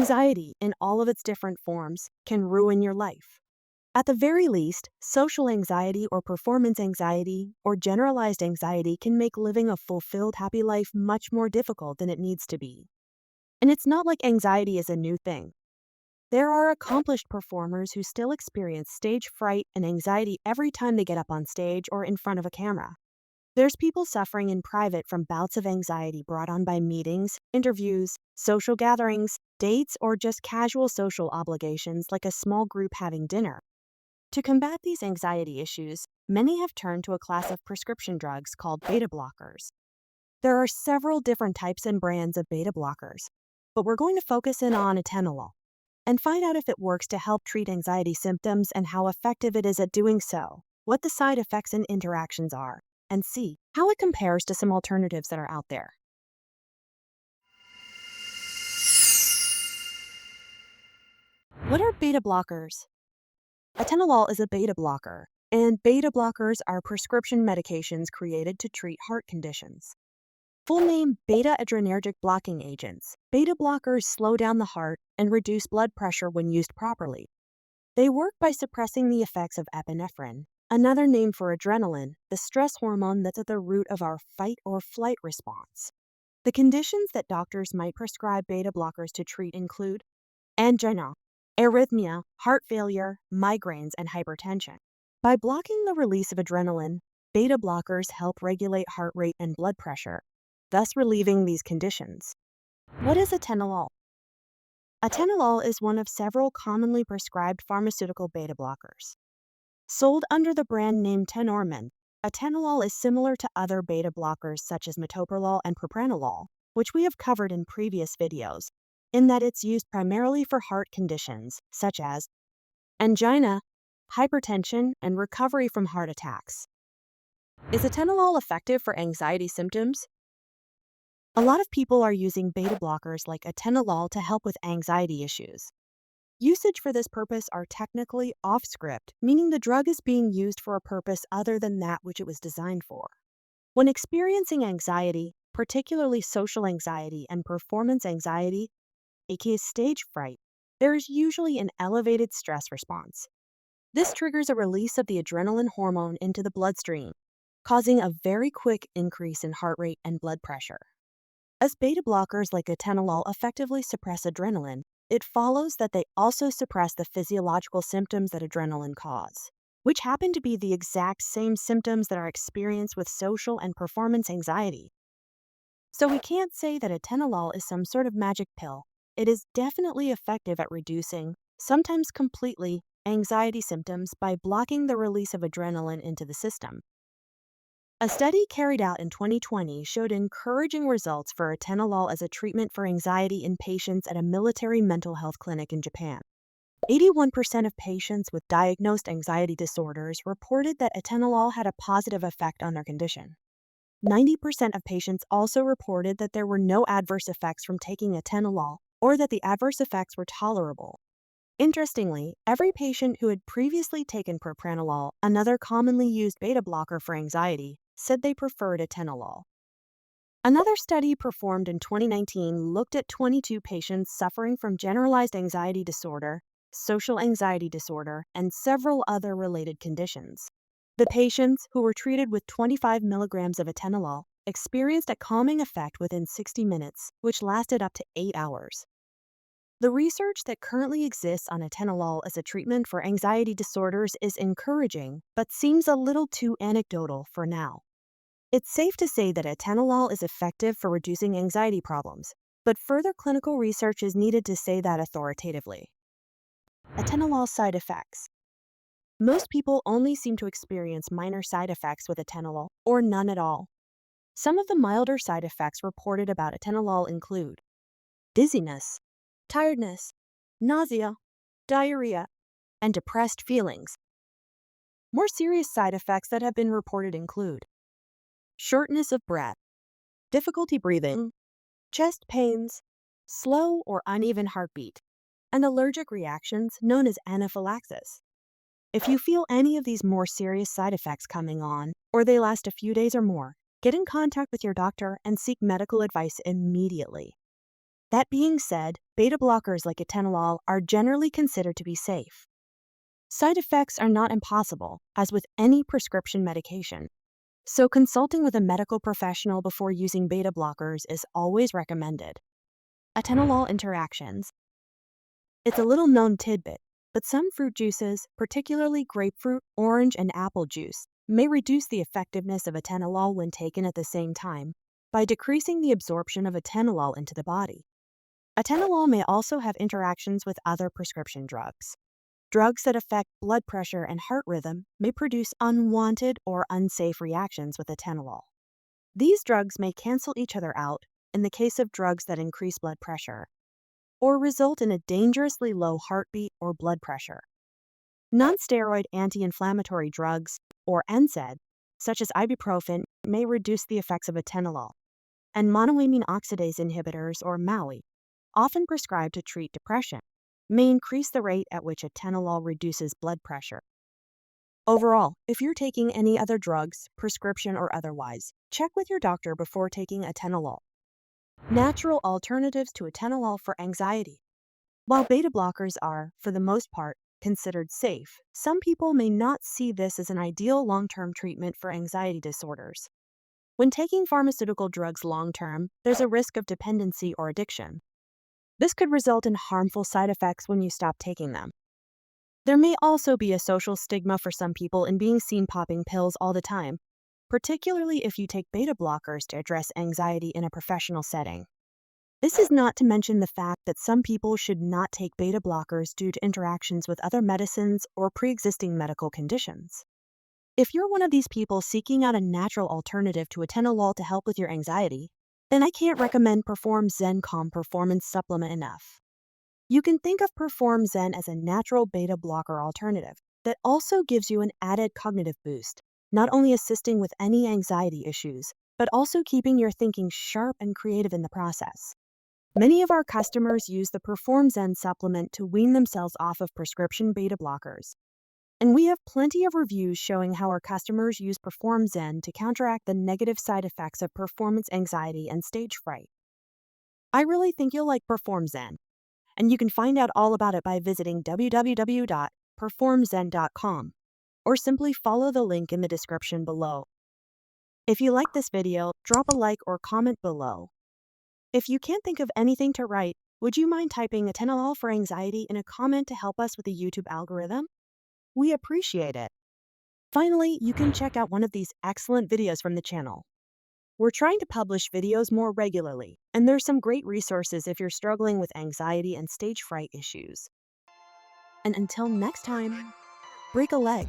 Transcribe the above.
Anxiety, in all of its different forms, can ruin your life. At the very least, social anxiety or performance anxiety or generalized anxiety can make living a fulfilled, happy life much more difficult than it needs to be. And it's not like anxiety is a new thing. There are accomplished performers who still experience stage fright and anxiety every time they get up on stage or in front of a camera. There's people suffering in private from bouts of anxiety brought on by meetings, interviews, social gatherings, dates, or just casual social obligations like a small group having dinner. To combat these anxiety issues, many have turned to a class of prescription drugs called beta blockers. There are several different types and brands of beta blockers, but we're going to focus in on atenolol and find out if it works to help treat anxiety symptoms and how effective it is at doing so, what the side effects and interactions are, and see how it compares to some alternatives that are out there. What are beta blockers? Atenolol is a beta blocker, and beta blockers are prescription medications created to treat heart conditions. Full name: beta-adrenergic blocking agents. Beta blockers slow down the heart and reduce blood pressure when used properly. They work by suppressing the effects of epinephrine, another name for adrenaline, the stress hormone that's at the root of our fight or flight response. The conditions that doctors might prescribe beta blockers to treat include angina, arrhythmia, heart failure, migraines, and hypertension. By blocking the release of adrenaline, beta blockers help regulate heart rate and blood pressure, thus relieving these conditions. What is atenolol? Atenolol is one of several commonly prescribed pharmaceutical beta blockers. Sold under the brand name Tenormin, atenolol is similar to other beta blockers such as metoprolol and propranolol, which we have covered in previous videos, in that it's used primarily for heart conditions such as angina, hypertension, and recovery from heart attacks. Is atenolol effective for anxiety symptoms? A lot of people are using beta blockers like atenolol to help with anxiety issues. Usage for this purpose are technically off-script, meaning the drug is being used for a purpose other than that which it was designed for. When experiencing anxiety, particularly social anxiety and performance anxiety, aka stage fright, there is usually an elevated stress response. This triggers a release of the adrenaline hormone into the bloodstream, causing a very quick increase in heart rate and blood pressure. As beta blockers like atenolol effectively suppress adrenaline, it follows that they also suppress the physiological symptoms that adrenaline cause, which happen to be the exact same symptoms that are experienced with social and performance anxiety. So we can't say that atenolol is some sort of magic pill. It is definitely effective at reducing, sometimes completely, anxiety symptoms by blocking the release of adrenaline into the system. A study carried out in 2020 showed encouraging results for atenolol as a treatment for anxiety in patients at a military mental health clinic in Japan. 81% of patients with diagnosed anxiety disorders reported that atenolol had a positive effect on their condition. 90% of patients also reported that there were no adverse effects from taking atenolol, or that the adverse effects were tolerable. Interestingly, every patient who had previously taken propranolol, another commonly used beta blocker for anxiety, said they preferred atenolol. Another study performed in 2019 looked at 22 patients suffering from generalized anxiety disorder, social anxiety disorder, and several other related conditions. The patients, who were treated with 25 milligrams of atenolol, experienced a calming effect within 60 minutes, which lasted up to 8 hours. The research that currently exists on atenolol as a treatment for anxiety disorders is encouraging, but seems a little too anecdotal for now. It's safe to say that atenolol is effective for reducing anxiety problems, but further clinical research is needed to say that authoritatively. Atenolol side effects. Most people only seem to experience minor side effects with atenolol, or none at all. Some of the milder side effects reported about atenolol include dizziness, tiredness, nausea, diarrhea, and depressed feelings. More serious side effects that have been reported include shortness of breath, difficulty breathing, chest pains, slow or uneven heartbeat, and allergic reactions known as anaphylaxis. If you feel any of these more serious side effects coming on, or they last a few days or more, get in contact with your doctor and seek medical advice immediately. That being said, beta blockers like atenolol are generally considered to be safe. Side effects are not impossible, as with any prescription medication. So consulting with a medical professional before using beta blockers is always recommended. Atenolol Interactions. It's a little known tidbit, but some fruit juices, particularly grapefruit, orange, and apple juice, may reduce the effectiveness of atenolol when taken at the same time by decreasing the absorption of atenolol into the body. Atenolol may also have interactions with other prescription drugs. Drugs that affect blood pressure and heart rhythm may produce unwanted or unsafe reactions with atenolol. These drugs may cancel each other out in the case of drugs that increase blood pressure, or result in a dangerously low heartbeat or blood pressure. Non-steroid anti-inflammatory drugs, or NSAID, such as ibuprofen, may reduce the effects of atenolol, and monoamine oxidase inhibitors, or MAOI, often prescribed to treat depression, may increase the rate at which atenolol reduces blood pressure. Overall, if you're taking any other drugs, prescription or otherwise, check with your doctor before taking atenolol. Natural alternatives to atenolol for anxiety. While beta blockers are, for the most part, considered safe, some people may not see this as an ideal long-term treatment for anxiety disorders. When taking pharmaceutical drugs long-term, there's a risk of dependency or addiction. This could result in harmful side effects when you stop taking them. There may also be a social stigma for some people in being seen popping pills all the time, particularly if you take beta blockers to address anxiety in a professional setting. This is not to mention the fact that some people should not take beta blockers due to interactions with other medicines or pre-existing medical conditions. If you're one of these people seeking out a natural alternative to atenolol to help with your anxiety, then I can't recommend PerformZen Calm Performance Supplement enough. You can think of PerformZen as a natural beta blocker alternative that also gives you an added cognitive boost, not only assisting with any anxiety issues, but also keeping your thinking sharp and creative in the process. Many of our customers use the PerformZen supplement to wean themselves off of prescription beta blockers. And we have plenty of reviews showing how our customers use PerformZen to counteract the negative side effects of performance anxiety and stage fright. I really think you'll like PerformZen, and you can find out all about it by visiting www.performzen.com or simply follow the link in the description below. If you like this video, drop a like or comment below. If you can't think of anything to write, would you mind typing Atenolol for Anxiety in a comment to help us with the YouTube algorithm? We appreciate it. Finally, you can check out one of these excellent videos from the channel. We're trying to publish videos more regularly, and there's some great resources if you're struggling with anxiety and stage fright issues. And until next time, break a leg.